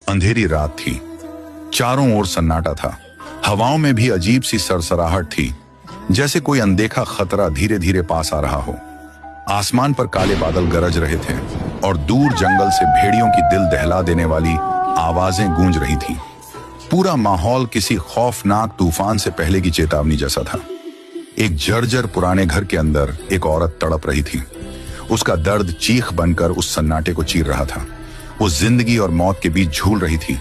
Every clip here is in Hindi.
अंधेरी रात थी, चारों ओर सन्नाटा था। हवाओं में भी अजीब सी सरसराहट थी, जैसे कोई अनदेखा खतरा धीरे धीरे पास आ रहा हो। आसमान पर काले बादल गरज रहे थे और दूर जंगल से भेड़ियों की दिल दहला देने वाली आवाजें गूंज रही थीं। पूरा माहौल किसी खौफनाक तूफान से पहले की चेतावनी जैसा था। एक जर्जर पुराने घर के अंदर एक औरत तड़प रही थी। उसका दर्द चीख बनकर उस सन्नाटे को चीर रहा था। वो जिंदगी और मौत के बीच झूल रही थी,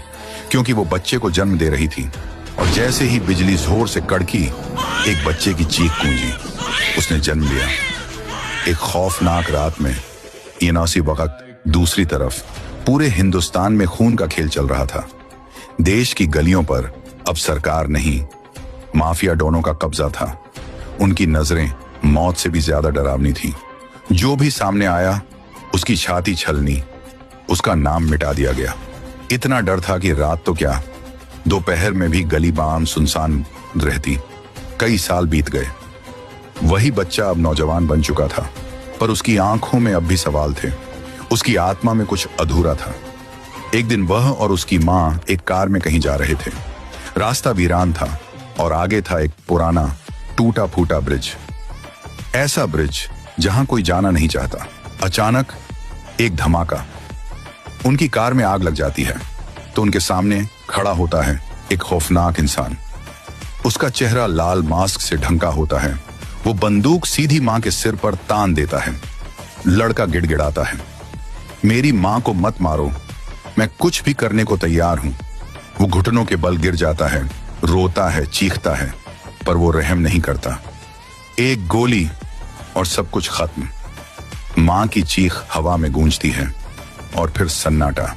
क्योंकि वो बच्चे को जन्म दे रही थी। और जैसे ही बिजली जोर से कड़की, एक बच्चे की चीख गूंजी। उसने जन्म लिया। एक खौफनाक रात में इसी वक्त दूसरी तरफ पूरे हिंदुस्तान में खून का खेल चल रहा था। देश की गलियों पर अब सरकार नहीं, माफिया डॉनों का कब्जा था। उनकी नजरें मौत से भी ज्यादा डरावनी थी। जो भी सामने आया, उसकी छाती छलनी, उसका नाम मिटा दिया गया। इतना डर था कि रात तो क्या, दोपहर में भी गली बाम सुनसान रहती। कई साल बीत गए। वही बच्चा अब नौजवान बन चुका था, पर उसकी आंखों में अब भी सवाल थे। उसकी आत्मा में कुछ अधूरा था। एक दिन वह और उसकी मां एक कार में कहीं जा रहे थे। रास्ता वीरान था और आगे था एक पुराना टूटा फूटा ब्रिज। ऐसा ब्रिज जहां कोई जाना नहीं चाहता। अचानक एक धमाका। उनकी कार में आग लग जाती है तो उनके सामने खड़ा होता है एक खौफनाक इंसान। उसका चेहरा लाल मास्क से ढंका होता है। वो बंदूक सीधी मां के सिर पर तान देता है। लड़का गिड़गिड़ाता है, मेरी मां को मत मारो, मैं कुछ भी करने को तैयार हूं। वो घुटनों के बल गिर जाता है, रोता है, चीखता है, पर वो रहम नहीं करता। एक गोली और सब कुछ खत्म। मां की चीख हवा में गूंजती है और फिर सन्नाटा।